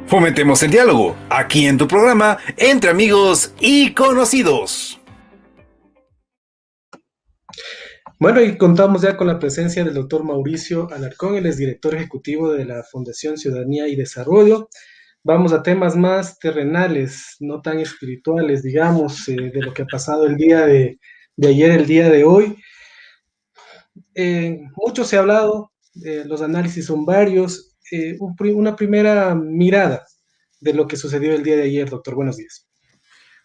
Fomentemos el diálogo, aquí en tu programa, entre amigos y conocidos. Bueno, y contamos ya con la presencia del doctor Mauricio Alarcón, él es director ejecutivo de la Fundación Ciudadanía y Desarrollo. Vamos a temas más terrenales, no tan espirituales, digamos, de lo que ha pasado el día de ayer, el día de hoy. Mucho se ha hablado, los análisis son varios. Una primera mirada de lo que sucedió el día de ayer, doctor. Buenos días.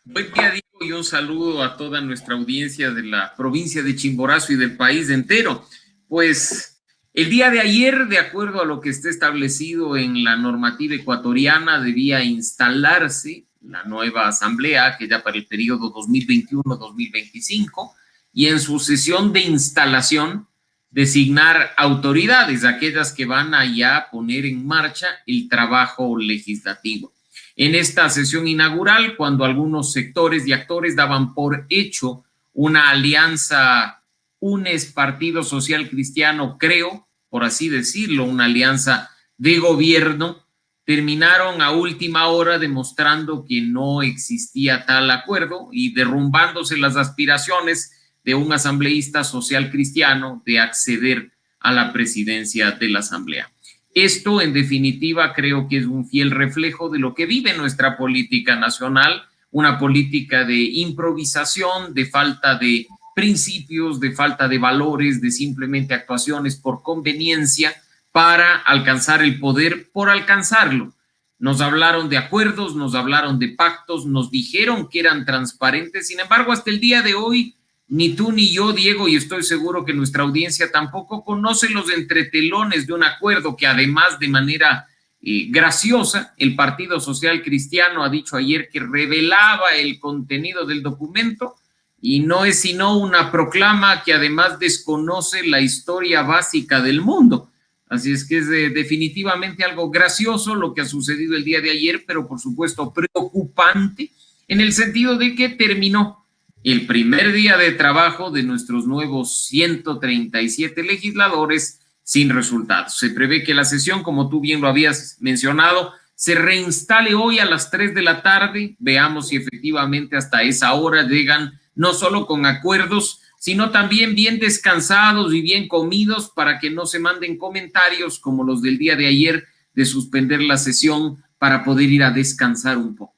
Buen día, Diego, y un saludo a toda nuestra audiencia de la provincia de Chimborazo y del país entero. Pues el día de ayer, de acuerdo a lo que está establecido en la normativa ecuatoriana, debía instalarse la nueva asamblea, que ya para el periodo 2021-2025, y en su sesión de instalación designar autoridades, aquellas que van a ya poner en marcha el trabajo legislativo. En esta sesión inaugural, cuando algunos sectores y actores daban por hecho una alianza UNES Partido Social Cristiano, creo, por así decirlo, una alianza de gobierno, terminaron a última hora demostrando que no existía tal acuerdo y derrumbándose las aspiraciones de un asambleísta social cristiano de acceder a la presidencia de la asamblea. Esto, en definitiva, creo que es un fiel reflejo de lo que vive nuestra política nacional, una política de improvisación, de falta de principios, de falta de valores, de simplemente actuaciones por conveniencia para alcanzar el poder por alcanzarlo. Nos hablaron de acuerdos, nos hablaron de pactos, nos dijeron que eran transparentes. Sin embargo, hasta el día de hoy, ni tú ni yo, Diego, y estoy seguro que nuestra audiencia tampoco conoce los entretelones de un acuerdo que además de manera graciosa, el Partido Social Cristiano ha dicho ayer que revelaba el contenido del documento y no es sino una proclama que además desconoce la historia básica del mundo. Así es que es definitivamente algo gracioso lo que ha sucedido el día de ayer, pero por supuesto preocupante en el sentido de que terminó el primer día de trabajo de nuestros nuevos 137 legisladores sin resultados. Se prevé que la sesión, como tú bien lo habías mencionado, se reinstale hoy a las 3 de la tarde. Veamos si efectivamente hasta esa hora llegan no solo con acuerdos, sino también bien descansados y bien comidos para que no se manden comentarios como los del día de ayer de suspender la sesión para poder ir a descansar un poco.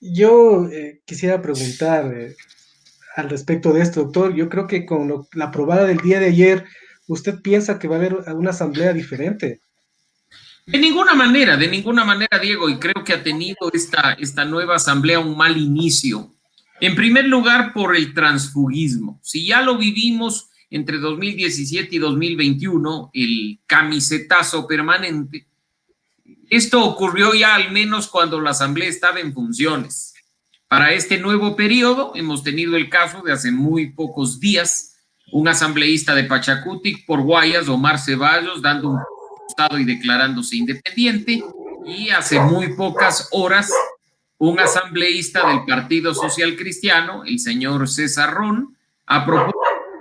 Yo quisiera preguntar al respecto de esto, doctor. Yo creo que con la aprobada del día de ayer, ¿usted piensa que va a haber una asamblea diferente? De ninguna manera, Diego, y creo que ha tenido esta nueva asamblea un mal inicio. En primer lugar, por el transfugismo. Si ya lo vivimos entre 2017 y 2021, el camisetazo permanente, esto ocurrió ya al menos cuando la asamblea estaba en funciones. Para este nuevo periodo hemos tenido el caso de hace muy pocos días, un asambleísta de Pachacutic por Guayas, Omar Ceballos, dando un costado y declarándose independiente, y hace muy pocas horas un asambleísta del Partido Social Cristiano, el señor César Ron, a propósito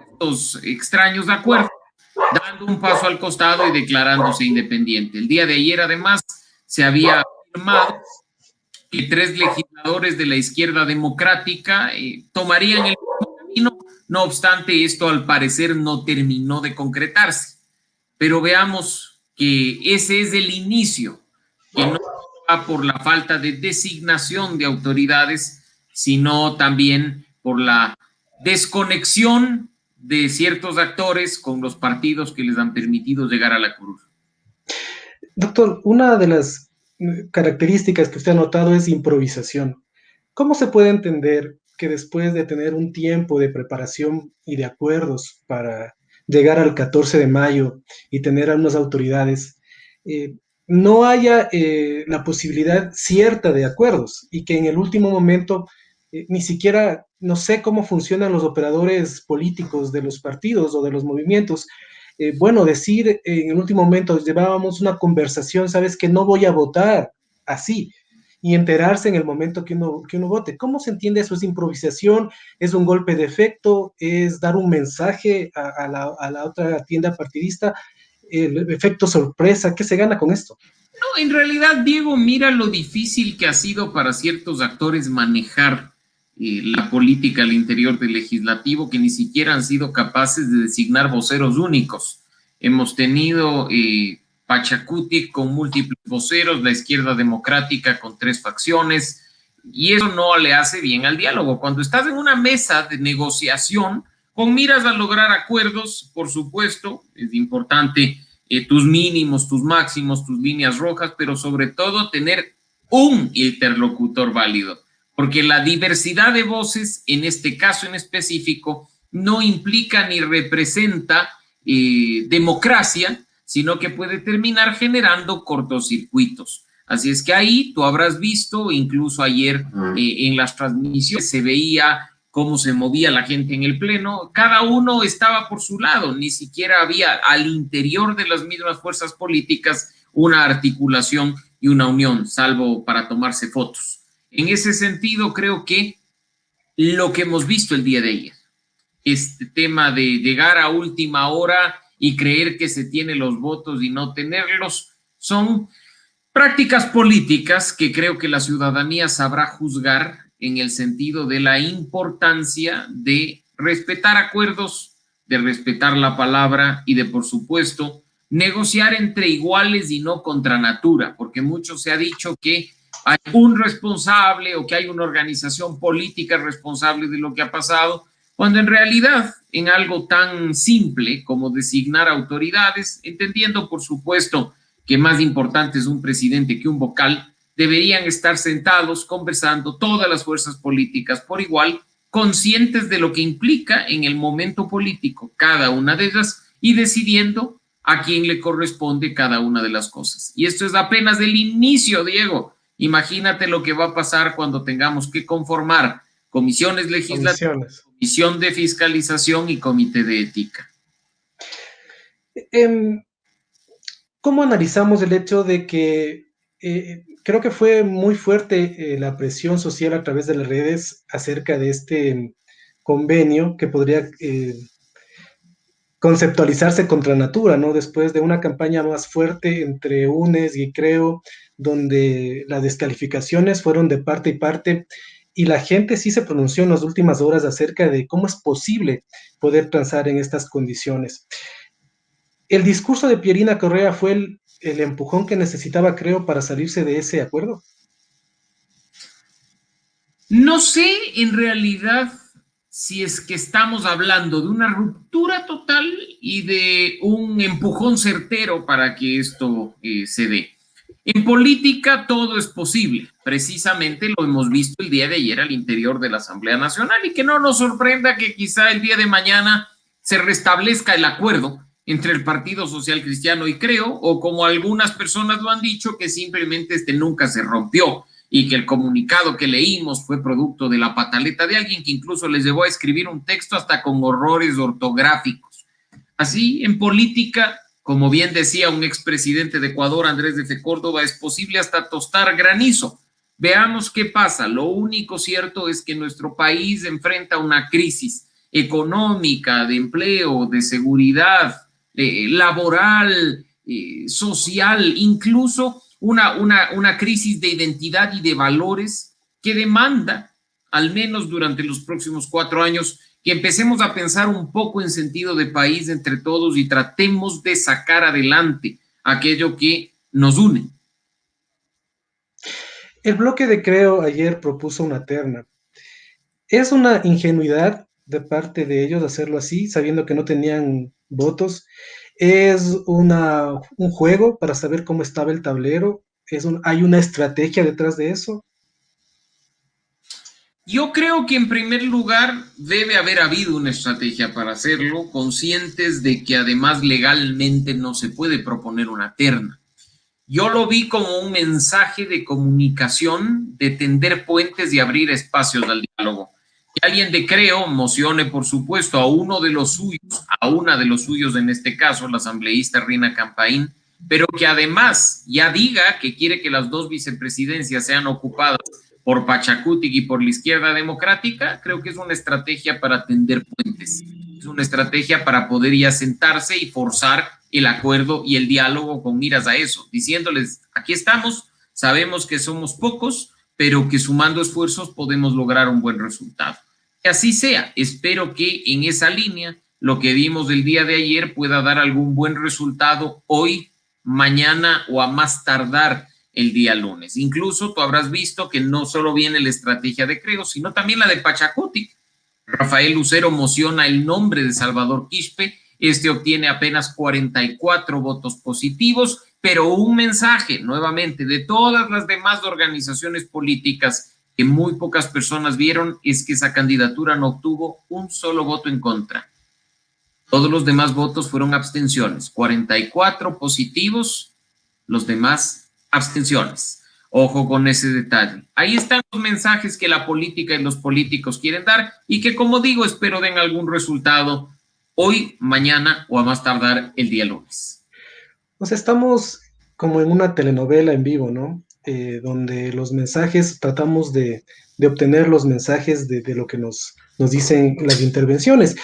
de estos extraños acuerdos, dando un paso al costado y declarándose independiente. El día de ayer, además, se había afirmado que 3 legisladores de la izquierda democrática tomarían el mismo camino. No obstante, esto al parecer no terminó de concretarse. Pero veamos que ese es el inicio, que no va por la falta de designación de autoridades, sino también por la desconexión de ciertos actores con los partidos que les han permitido llegar a la cruz. Doctor, una de las características que usted ha notado es improvisación. ¿Cómo se puede entender que después de tener un tiempo de preparación y de acuerdos para llegar al 14 de mayo y tener a unas autoridades, eh, no haya la posibilidad cierta de acuerdos y que en el último momento ni siquiera, no sé cómo funcionan los operadores políticos de los partidos o de los movimientos? Bueno, decir en el último momento, llevábamos una conversación, sabes que no voy a votar así, y enterarse en el momento que uno vote. ¿Cómo se entiende eso? ¿Es improvisación? ¿Es un golpe de efecto? ¿Es dar un mensaje a la otra tienda partidista? el efecto sorpresa, ¿qué se gana con esto? No, en realidad, Diego, mira lo difícil que ha sido para ciertos actores manejar la política al interior del legislativo, que ni siquiera han sido capaces de designar voceros únicos. Hemos tenido Pachacuti con múltiples voceros, la izquierda democrática con 3 facciones, y eso no le hace bien al diálogo. Cuando estás en una mesa de negociación con miras a lograr acuerdos, por supuesto, es importante tus mínimos, tus máximos, tus líneas rojas, pero sobre todo tener un interlocutor válido, porque la diversidad de voces, en este caso en específico, no implica ni representa democracia, sino que puede terminar generando cortocircuitos. Así es que ahí tú habrás visto, incluso ayer en las transmisiones se veía cómo se movía la gente en el pleno, cada uno estaba por su lado, ni siquiera había al interior de las mismas fuerzas políticas una articulación y una unión, salvo para tomarse fotos. En ese sentido, creo que lo que hemos visto el día de ayer, este tema de llegar a última hora y creer que se tiene los votos y no tenerlos, son prácticas políticas que creo que la ciudadanía sabrá juzgar en el sentido de la importancia de respetar acuerdos, de respetar la palabra y de, por supuesto, negociar entre iguales y no contra natura, porque mucho se ha dicho que hay un responsable o que hay una organización política responsable de lo que ha pasado, cuando en realidad en algo tan simple como designar autoridades, entendiendo, por supuesto, que más importante es un presidente que un vocal, deberían estar sentados conversando todas las fuerzas políticas por igual, conscientes de lo que implica en el momento político cada una de ellas y decidiendo a quién le corresponde cada una de las cosas. Y esto es apenas el inicio, Diego. Imagínate lo que va a pasar cuando tengamos que conformar comisiones legislativas, comisión de fiscalización y comité de ética. ¿Cómo analizamos el hecho de que creo que fue muy fuerte la presión social a través de las redes acerca de este convenio que podría conceptualizarse contra natura, ¿no? Después de una campaña más fuerte entre UNES y Creo, donde las descalificaciones fueron de parte y parte, y la gente sí se pronunció en las últimas horas acerca de cómo es posible poder transar en estas condiciones. ¿El discurso de Pierina Correa fue el empujón que necesitaba, Creo, para salirse de ese acuerdo? No sé en realidad si es que estamos hablando de una ruptura total y de un empujón certero para que esto se dé. En política todo es posible, precisamente lo hemos visto el día de ayer al interior de la Asamblea Nacional y que no nos sorprenda que quizá el día de mañana se restablezca el acuerdo entre el Partido Social Cristiano y Creo, o como algunas personas lo han dicho, que simplemente nunca se rompió y que el comunicado que leímos fue producto de la pataleta de alguien que incluso les llevó a escribir un texto hasta con horrores ortográficos. Así, en política, como bien decía un expresidente de Ecuador, Andrés de F. Córdoba, es posible hasta tostar granizo. Veamos qué pasa. Lo único cierto es que nuestro país enfrenta una crisis económica, de empleo, de seguridad, laboral, social, incluso una crisis de identidad y de valores que demanda, al menos durante los próximos 4 años, que empecemos a pensar un poco en sentido de país entre todos y tratemos de sacar adelante aquello que nos une. El bloque de Creo ayer propuso una terna. ¿Es una ingenuidad de parte de ellos hacerlo así, sabiendo que no tenían votos? ¿Es un juego para saber cómo estaba el tablero? ¿Hay una estrategia detrás de eso? Yo creo que en primer lugar debe haber habido una estrategia para hacerlo, conscientes de que además legalmente no se puede proponer una terna. Yo lo vi como un mensaje de comunicación, de tender puentes y abrir espacios al diálogo. Que alguien de Creo mocione, por supuesto, a uno de los suyos, a una de los suyos en este caso, la asambleísta Rina Campaín, pero que además ya diga que quiere que las 2 vicepresidencias sean ocupadas por Pachacuti y por la izquierda democrática, creo que es una estrategia para tender puentes. Es una estrategia para poder ya sentarse y forzar el acuerdo y el diálogo con miras a eso, diciéndoles, aquí estamos, sabemos que somos pocos, pero que sumando esfuerzos podemos lograr un buen resultado. Que así sea, espero que en esa línea lo que vimos el día de ayer pueda dar algún buen resultado hoy, mañana o a más tardar el día lunes. Incluso tú habrás visto que no solo viene la estrategia de Creo, sino también la de Pachacuti. Rafael Lucero mociona el nombre de Salvador Quispe, este obtiene apenas 44 votos positivos, pero un mensaje nuevamente de todas las demás organizaciones políticas que muy pocas personas vieron es que esa candidatura no obtuvo un solo voto en contra. Todos los demás votos fueron abstenciones, 44 positivos, los demás abstenciones. Ojo con ese detalle. Ahí están los mensajes que la política y los políticos quieren dar y que, como digo, espero den algún resultado hoy, mañana o a más tardar el día lunes. O sea, estamos como en una telenovela en vivo, ¿no? Donde los mensajes, tratamos de obtener los mensajes de lo que nos dicen las intervenciones,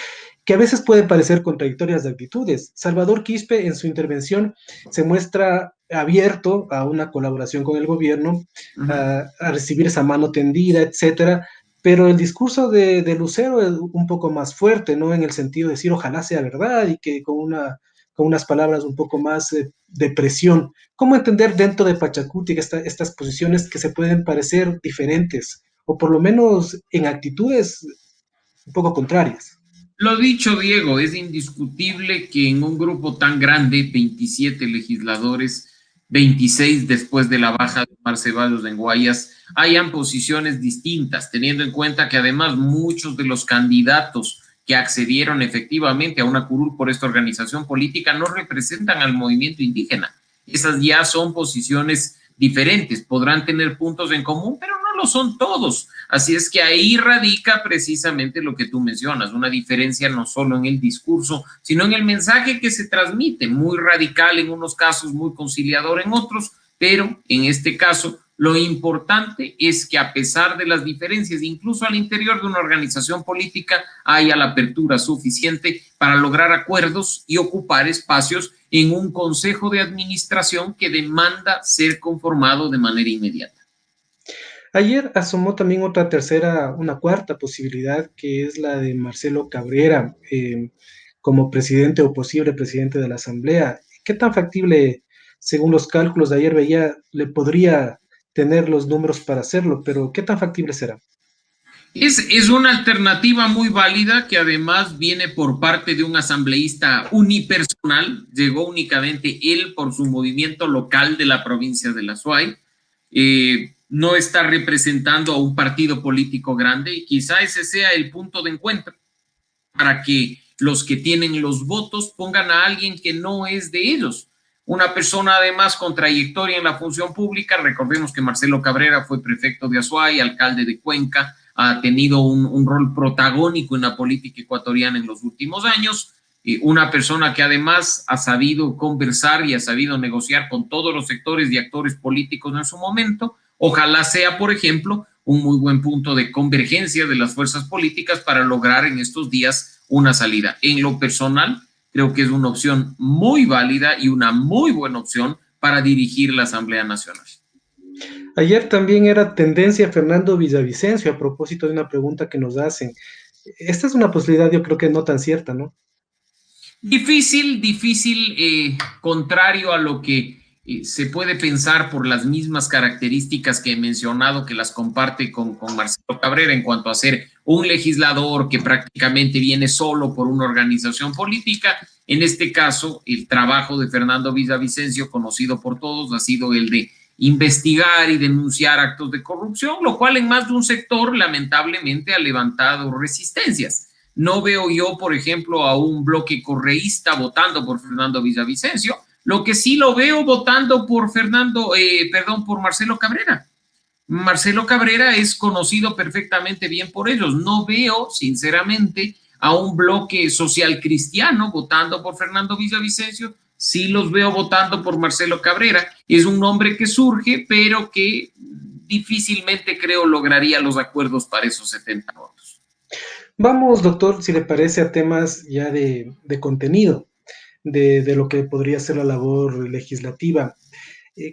que a veces pueden parecer contradictorias de actitudes. Salvador Quispe en su intervención se muestra abierto a una colaboración con el gobierno, a recibir esa mano tendida, etcétera, pero el discurso de Lucero es un poco más fuerte, ¿no? En el sentido de decir, ojalá sea verdad y que con unas palabras un poco más de presión. ¿Cómo entender dentro de Pachacuti estas posiciones que se pueden parecer diferentes o por lo menos en actitudes un poco contrarias? Lo dicho, Diego, es indiscutible que en un grupo tan grande, 27 legisladores, 26 después de la baja de Omar Ceballos en Guayas, hayan posiciones distintas, teniendo en cuenta que además muchos de los candidatos que accedieron efectivamente a una curul por esta organización política no representan al movimiento indígena. Esas ya son posiciones diferentes, podrán tener puntos en común, pero no lo son todos. Así es que ahí radica precisamente lo que tú mencionas, una diferencia no solo en el discurso, sino en el mensaje que se transmite, muy radical en unos casos, muy conciliador en otros, pero en este caso lo importante es que a pesar de las diferencias, incluso al interior de una organización política, haya la apertura suficiente para lograr acuerdos y ocupar espacios en un consejo de administración que demanda ser conformado de manera inmediata. Ayer asomó también una cuarta posibilidad, que es la de Marcelo Cabrera como presidente o posible presidente de la Asamblea. ¿Qué tan factible, según los cálculos de ayer veía, le podría tener los números para hacerlo, pero qué tan factible será? Es una alternativa muy válida que además viene por parte de un asambleísta unipersonal, llegó únicamente él por su movimiento local de la provincia de La Suay, no está representando a un partido político grande y quizá ese sea el punto de encuentro para que los que tienen los votos pongan a alguien que no es de ellos. Una persona además con trayectoria en la función pública, recordemos que Marcelo Cabrera fue prefecto de Azuay, alcalde de Cuenca, ha tenido un rol protagónico en la política ecuatoriana en los últimos años, una persona que además ha sabido conversar y ha sabido negociar con todos los sectores y actores políticos en su momento. Ojalá sea, por ejemplo, un muy buen punto de convergencia de las fuerzas políticas para lograr en estos días una salida. En lo personal, creo que es una opción muy válida y una muy buena opción para dirigir la Asamblea Nacional. Ayer también era tendencia Fernando Villavicencio a propósito de una pregunta que nos hacen. Esta es una posibilidad, yo creo que no tan cierta, ¿no? Difícil, contrario a lo que se puede pensar por las mismas características que he mencionado, que las comparte con Marcelo Cabrera en cuanto a ser un legislador que prácticamente viene solo por una organización política. En este caso, el trabajo de Fernando Villavicencio, conocido por todos, ha sido el de investigar y denunciar actos de corrupción, lo cual en más de un sector lamentablemente ha levantado resistencias. No veo yo, por ejemplo, a un bloque correísta votando por Fernando Villavicencio, lo que sí lo veo votando por por Marcelo Cabrera. Marcelo Cabrera es conocido perfectamente bien por ellos. No veo, sinceramente, a un bloque social cristiano votando por Fernando Villavicencio. Sí los veo votando por Marcelo Cabrera. Es un nombre que surge, pero que difícilmente creo lograría los acuerdos para esos 70 votos. Vamos, doctor, si le parece, a temas ya de contenido. de lo que podría ser la labor legislativa,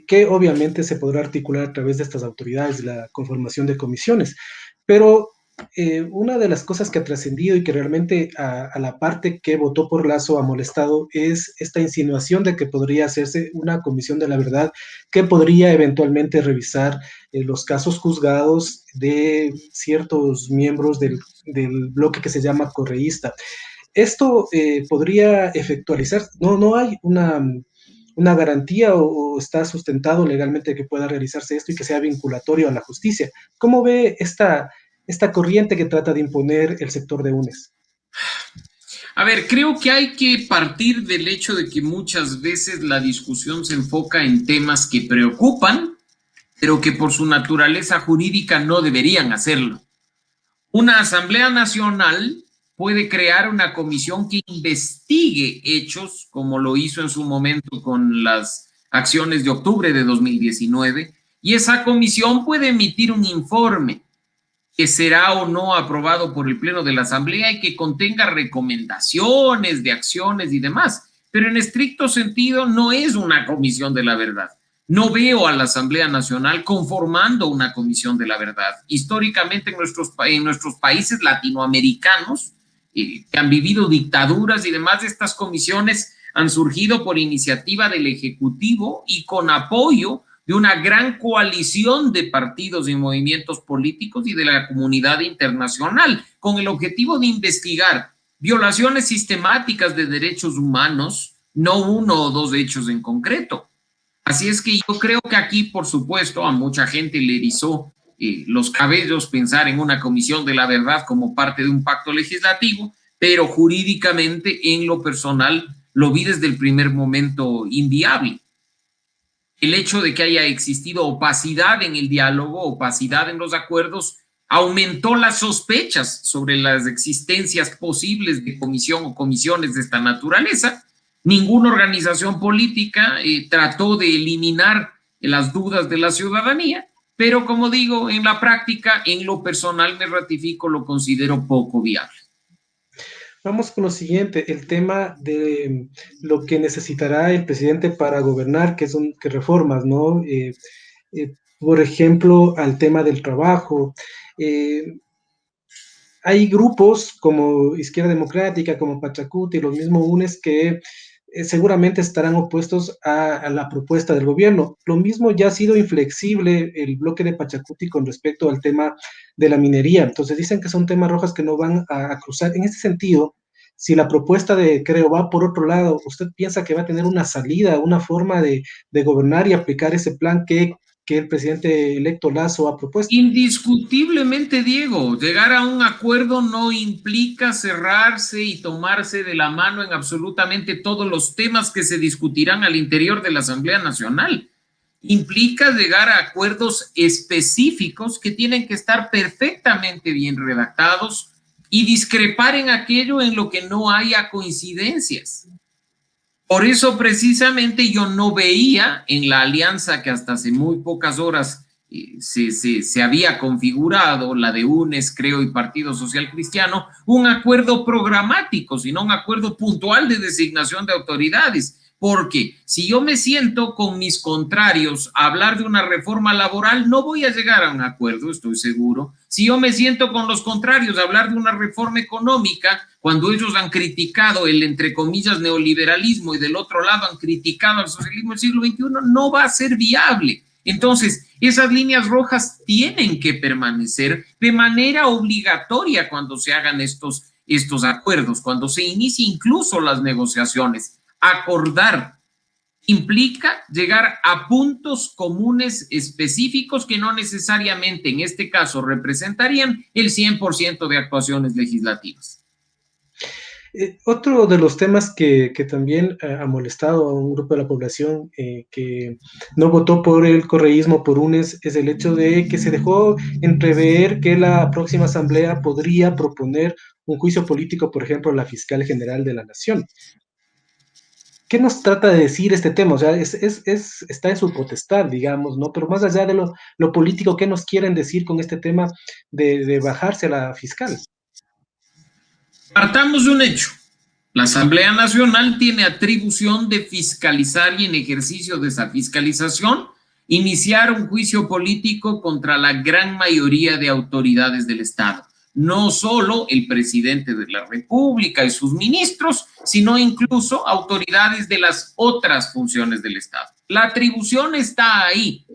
que obviamente se podrá articular a través de estas autoridades, la conformación de comisiones. Pero una de las cosas que ha trascendido y que realmente a la parte que votó por Lazo ha molestado es esta insinuación de que podría hacerse una comisión de la verdad que podría eventualmente revisar los casos juzgados de ciertos miembros del bloque que se llama correísta. Esto podría efectualizar, no hay una garantía o está sustentado legalmente que pueda realizarse esto y que sea vinculatorio a la justicia. ¿Cómo ve esta corriente que trata de imponer el sector de UNES? A ver, creo que hay que partir del hecho de que muchas veces la discusión se enfoca en temas que preocupan, pero que por su naturaleza jurídica no deberían hacerlo. Una Asamblea Nacional puede crear una comisión que investigue hechos, como lo hizo en su momento con las acciones de octubre de 2019, y esa comisión puede emitir un informe que será o no aprobado por el Pleno de la Asamblea y que contenga recomendaciones de acciones y demás. Pero en estricto sentido no es una comisión de la verdad. No veo a la Asamblea Nacional conformando una comisión de la verdad. Históricamente en nuestros países latinoamericanos, que han vivido dictaduras y demás, estas comisiones han surgido por iniciativa del Ejecutivo y con apoyo de una gran coalición de partidos y movimientos políticos y de la comunidad internacional, con el objetivo de investigar violaciones sistemáticas de derechos humanos, no uno o dos hechos en concreto. Así es que yo creo que aquí, por supuesto, a mucha gente le erizó los cabellos pensar en una comisión de la verdad como parte de un pacto legislativo, pero jurídicamente, en lo personal, lo vi desde el primer momento inviable. El hecho de que haya existido opacidad en el diálogo, opacidad en los acuerdos, aumentó las sospechas sobre las existencias posibles de comisión o comisiones de esta naturaleza. Ninguna organización política trató de eliminar las dudas de la ciudadanía, pero como digo, en la práctica, en lo personal me ratifico, lo considero poco viable. Vamos con lo siguiente, el tema de lo que necesitará el presidente para gobernar, que reformas, ¿no? Por ejemplo, al tema del trabajo. Hay grupos como Izquierda Democrática, como Pachacuti, los mismos UNES que seguramente estarán opuestos a la propuesta del gobierno. Lo mismo ya ha sido inflexible el bloque de Pachacuti con respecto al tema de la minería. Entonces dicen que son temas rojos que no van a cruzar. En este sentido, si la propuesta de Creo va por otro lado, ¿usted piensa que va a tener una salida, una forma de gobernar y aplicar ese plan que el presidente electo Lazo ha propuesto? Indiscutiblemente, Diego, llegar a un acuerdo no implica cerrarse y tomarse de la mano en absolutamente todos los temas que se discutirán al interior de la Asamblea Nacional. Implica llegar a acuerdos específicos que tienen que estar perfectamente bien redactados y discrepar en aquello en lo que no haya coincidencias. Por eso precisamente yo no veía en la alianza que hasta hace muy pocas horas se había configurado, la de UNES, Creo y Partido Social Cristiano, un acuerdo programático, sino un acuerdo puntual de designación de autoridades. Porque si yo me siento con mis contrarios a hablar de una reforma laboral, no voy a llegar a un acuerdo, estoy seguro. Si yo me siento con los contrarios a hablar de una reforma económica, cuando ellos han criticado el, entre comillas, neoliberalismo y del otro lado han criticado al socialismo del siglo XXI, no va a ser viable. Entonces, esas líneas rojas tienen que permanecer de manera obligatoria cuando se hagan estos acuerdos, cuando se inicien incluso las negociaciones. Acordar implica llegar a puntos comunes específicos que no necesariamente en este caso representarían el 100% de actuaciones legislativas. Otro de los temas que también ha molestado a un grupo de la población que no votó por el correísmo, por UNES, es el hecho de que se dejó entrever que la próxima asamblea podría proponer un juicio político, por ejemplo, a la fiscal general de la nación. ¿Qué nos trata de decir este tema? O sea, está en su potestad, digamos, ¿no? Pero más allá de lo político, ¿qué nos quieren decir con este tema de bajarse a la fiscal? Partamos de un hecho. La Asamblea Nacional tiene atribución de fiscalizar y en ejercicio de esa fiscalización iniciar un juicio político contra la gran mayoría de autoridades del Estado. No solo el presidente de la República y sus ministros, sino incluso autoridades de las otras funciones del Estado. La atribución está ahí.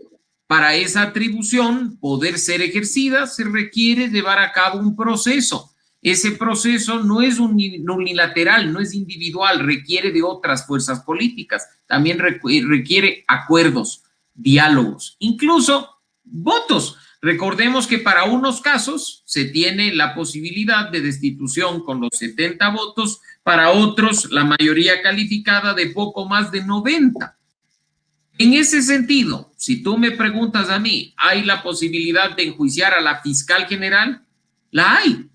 Para esa atribución poder ser ejercida se requiere llevar a cabo un proceso. Ese proceso no es unilateral, no es individual, requiere de otras fuerzas políticas, también requiere acuerdos, diálogos, incluso votos. Recordemos que para unos casos se tiene la posibilidad de destitución con los 70 votos, para otros la mayoría calificada de poco más de 90. En ese sentido, si tú me preguntas a mí, ¿hay la posibilidad de enjuiciar a la fiscal general? La hay.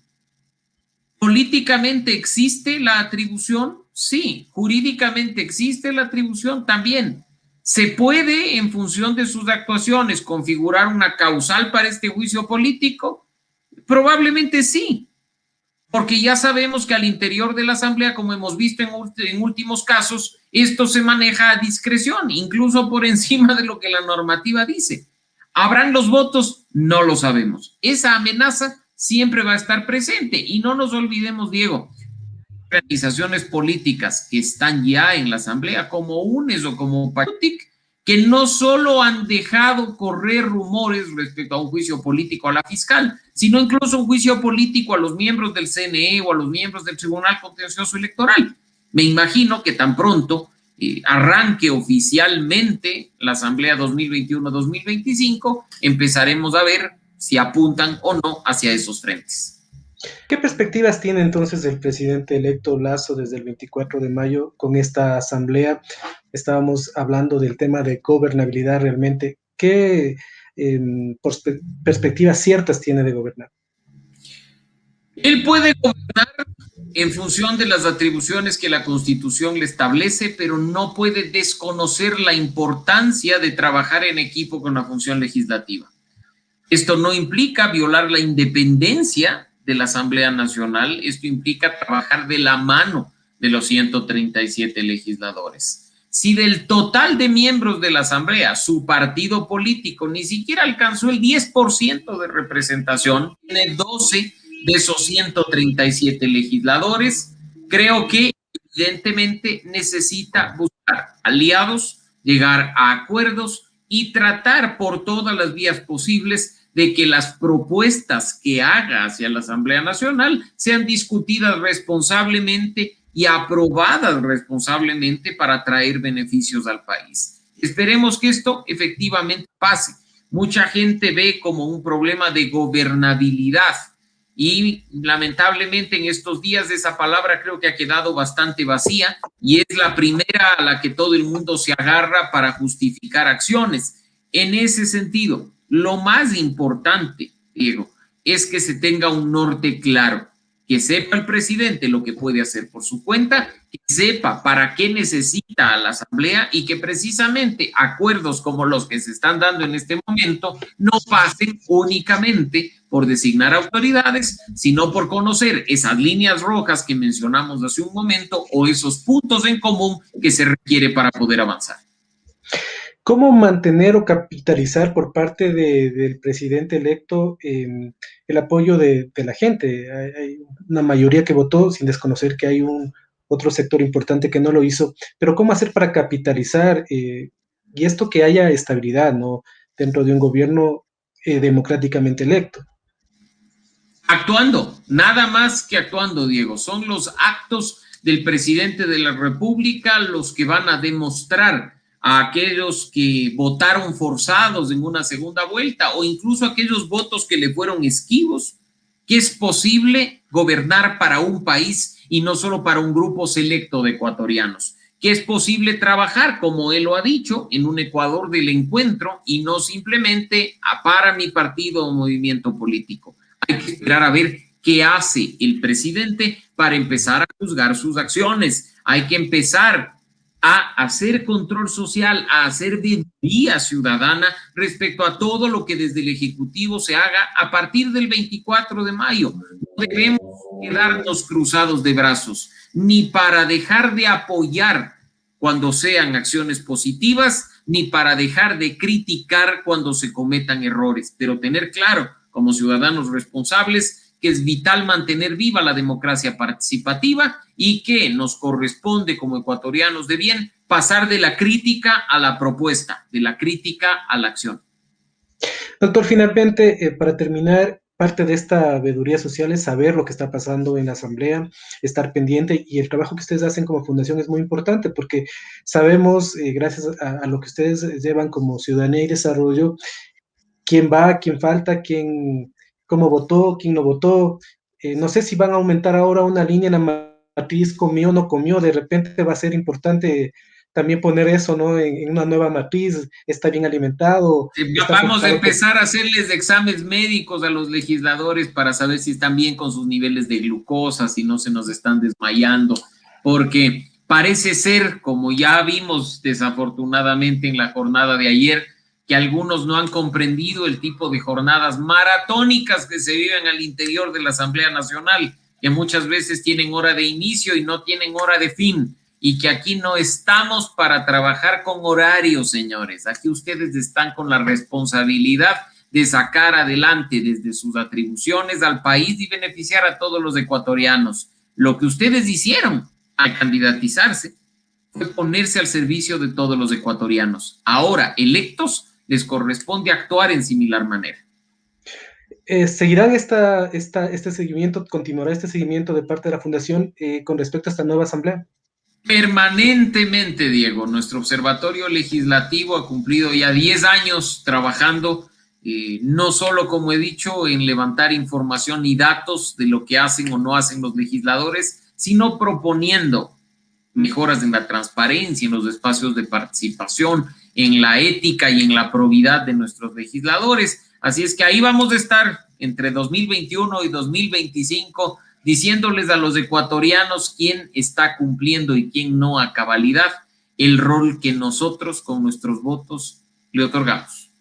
¿Políticamente existe la atribución? Sí. ¿Jurídicamente existe la atribución? También. ¿Se puede, en función de sus actuaciones, configurar una causal para este juicio político? Probablemente sí, porque ya sabemos que al interior de la Asamblea, como hemos visto en últimos casos, esto se maneja a discreción, incluso por encima de lo que la normativa dice. ¿Habrán los votos? No lo sabemos. Esa amenaza siempre va a estar presente y no nos olvidemos, Diego, organizaciones políticas que están ya en la Asamblea, como UNES o como Patriótic, que no solo han dejado correr rumores respecto a un juicio político a la fiscal, sino incluso un juicio político a los miembros del CNE o a los miembros del Tribunal Contencioso Electoral. Me imagino que tan pronto arranque oficialmente la Asamblea 2021-2025, empezaremos a ver si apuntan o no hacia esos frentes. ¿Qué perspectivas tiene entonces el presidente electo Lasso desde el 24 de mayo con esta asamblea? Estábamos hablando del tema de gobernabilidad realmente. ¿Qué perspectivas ciertas tiene de gobernar? Él puede gobernar en función de las atribuciones que la Constitución le establece, pero no puede desconocer la importancia de trabajar en equipo con la función legislativa. Esto no implica violar la independencia de la Asamblea Nacional, esto implica trabajar de la mano de los 137 legisladores. Si del total de miembros de la Asamblea, su partido político ni siquiera alcanzó el 10% de representación, tiene 12 de esos 137 legisladores, creo que evidentemente necesita buscar aliados, llegar a acuerdos y tratar por todas las vías posibles de que las propuestas que haga hacia la Asamblea Nacional sean discutidas responsablemente y aprobadas responsablemente para traer beneficios al país. Esperemos que esto efectivamente pase. Mucha gente ve como un problema de gobernabilidad y lamentablemente en estos días esa palabra creo que ha quedado bastante vacía y es la primera a la que todo el mundo se agarra para justificar acciones. En ese sentido, lo más importante, Diego, es que se tenga un norte claro, que sepa el presidente lo que puede hacer por su cuenta, que sepa para qué necesita a la Asamblea y que precisamente acuerdos como los que se están dando en este momento no pasen únicamente por designar autoridades, sino por conocer esas líneas rojas que mencionamos hace un momento o esos puntos en común que se requiere para poder avanzar. ¿Cómo mantener o capitalizar por parte del presidente electo el apoyo de la gente? Hay una mayoría que votó sin desconocer que hay otro sector importante que no lo hizo, pero ¿cómo hacer para capitalizar y esto que haya estabilidad, ¿no?, dentro de un gobierno democráticamente electo? Actuando, nada más que actuando, Diego. Son los actos del presidente de la República los que van a demostrar a aquellos que votaron forzados en una segunda vuelta o incluso aquellos votos que le fueron esquivos, que es posible gobernar para un país y no solo para un grupo selecto de ecuatorianos, que es posible trabajar, como él lo ha dicho, en un Ecuador del encuentro y no simplemente para mi partido o movimiento político. Hay que esperar a ver qué hace el presidente para empezar a juzgar sus acciones. Hay que empezar a hacer control social, a hacer vía ciudadana respecto a todo lo que desde el Ejecutivo se haga a partir del 24 de mayo. No debemos quedarnos cruzados de brazos, ni para dejar de apoyar cuando sean acciones positivas, ni para dejar de criticar cuando se cometan errores, pero tener claro, como ciudadanos responsables, que es vital mantener viva la democracia participativa y que nos corresponde como ecuatorianos de bien pasar de la crítica a la propuesta, de la crítica a la acción. Doctor, finalmente, para terminar, parte de esta veeduría social es saber lo que está pasando en la Asamblea, estar pendiente, y el trabajo que ustedes hacen como fundación es muy importante porque sabemos, gracias a lo que ustedes llevan como Ciudadanía y Desarrollo, quién va, quién falta, quién, cómo votó, quién no votó. No sé si van a aumentar ahora una línea en la matriz comió o no comió, de repente va a ser importante también poner eso, ¿no? En una nueva matriz, está bien alimentado, está Vamos a afectado por... empezar a hacerles exámenes médicos a los legisladores para saber si están bien con sus niveles de glucosa, si no se nos están desmayando, porque parece ser, como ya vimos desafortunadamente en la jornada de ayer, que algunos no han comprendido el tipo de jornadas maratónicas que se viven al interior de la Asamblea Nacional, que muchas veces tienen hora de inicio y no tienen hora de fin, y que aquí no estamos para trabajar con horarios, señores. Aquí ustedes están con la responsabilidad de sacar adelante desde sus atribuciones al país y beneficiar a todos los ecuatorianos. Lo que ustedes hicieron al candidatizarse fue ponerse al servicio de todos los ecuatorianos. Ahora, electos, les corresponde actuar en similar manera. ¿Seguirán este seguimiento, continuará este seguimiento de parte de la Fundación con respecto a esta nueva asamblea? Permanentemente, Diego. Nuestro observatorio legislativo ha cumplido ya 10 años trabajando, no solo, como he dicho, en levantar información y datos de lo que hacen o no hacen los legisladores, sino proponiendo mejoras en la transparencia, en los espacios de participación, en la ética y en la probidad de nuestros legisladores. Así es que ahí vamos a estar entre 2021 y 2025 diciéndoles a los ecuatorianos quién está cumpliendo y quién no a cabalidad el rol que nosotros con nuestros votos le otorgamos.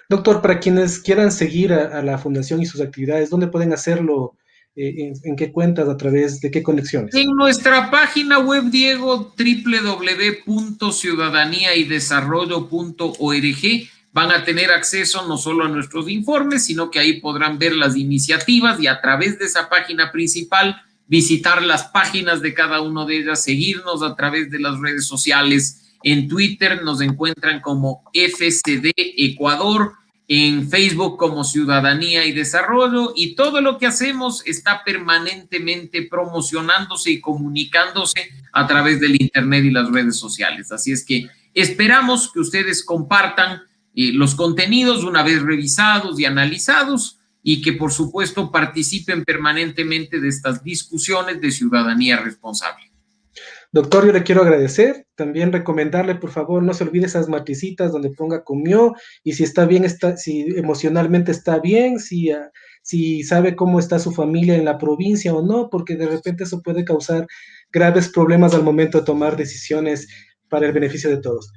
Doctor, para quienes quieran seguir a la Fundación y sus actividades, ¿dónde pueden hacerlo? ¿En qué cuentas? ¿A través de qué conexiones? En nuestra página web, Diego, www.ciudadaniaydesarrollo.org, van a tener acceso no solo a nuestros informes, sino que ahí podrán ver las iniciativas y a través de esa página principal visitar las páginas de cada una de ellas, seguirnos a través de las redes sociales. En Twitter nos encuentran como FCD Ecuador, en Facebook como Ciudadanía y Desarrollo, y todo lo que hacemos está permanentemente promocionándose y comunicándose a través del Internet y las redes sociales. Así es que esperamos que ustedes compartan los contenidos una vez revisados y analizados y que por supuesto participen permanentemente de estas discusiones de ciudadanía responsable. Doctor, yo le quiero agradecer, también recomendarle, por favor, no se olvide esas matricitas donde ponga comió, y si está bien, si emocionalmente está bien, si sabe cómo está su familia en la provincia o no, porque de repente eso puede causar graves problemas al momento de tomar decisiones para el beneficio de todos.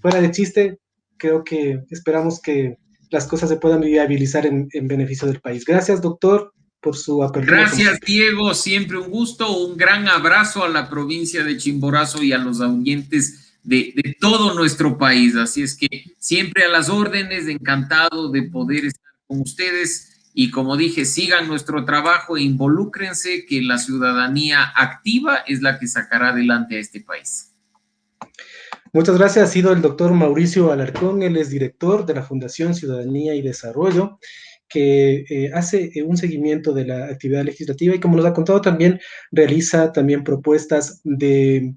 Fuera de chiste, creo que esperamos que las cosas se puedan viabilizar en beneficio del país. Gracias, doctor, por su apertura. Gracias, Diego, siempre un gusto, un gran abrazo a la provincia de Chimborazo y a los oyentes de todo nuestro país. Así es que siempre a las órdenes, encantado de poder estar con ustedes y como dije, sigan nuestro trabajo e involúcrense, que la ciudadanía activa es la que sacará adelante a este país. Muchas gracias. Ha sido el doctor Mauricio Alarcón, él es director de la Fundación Ciudadanía y Desarrollo, que hace un seguimiento de la actividad legislativa y, como nos ha contado, también realiza también propuestas de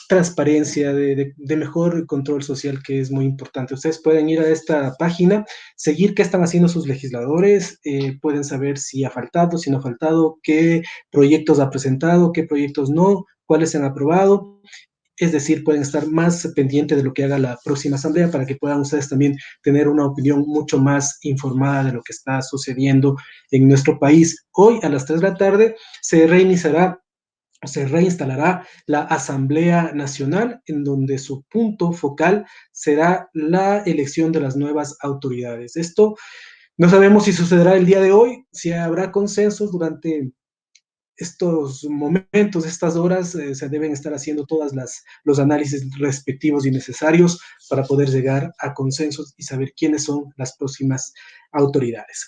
transparencia, de mejor control social, que es muy importante. Ustedes pueden ir a esta página, seguir qué están haciendo sus legisladores, pueden saber si ha faltado, si no ha faltado, qué proyectos ha presentado, qué proyectos no, cuáles se han aprobado. Es decir, pueden estar más pendientes de lo que haga la próxima asamblea para que puedan ustedes también tener una opinión mucho más informada de lo que está sucediendo en nuestro país. Hoy a las 3 de la tarde se reinstalará la Asamblea Nacional, en donde su punto focal será la elección de las nuevas autoridades. Esto no sabemos si sucederá el día de hoy, si habrá consensos durante estos momentos, estas horas, se deben estar haciendo todos los análisis respectivos y necesarios para poder llegar a consensos y saber quiénes son las próximas autoridades.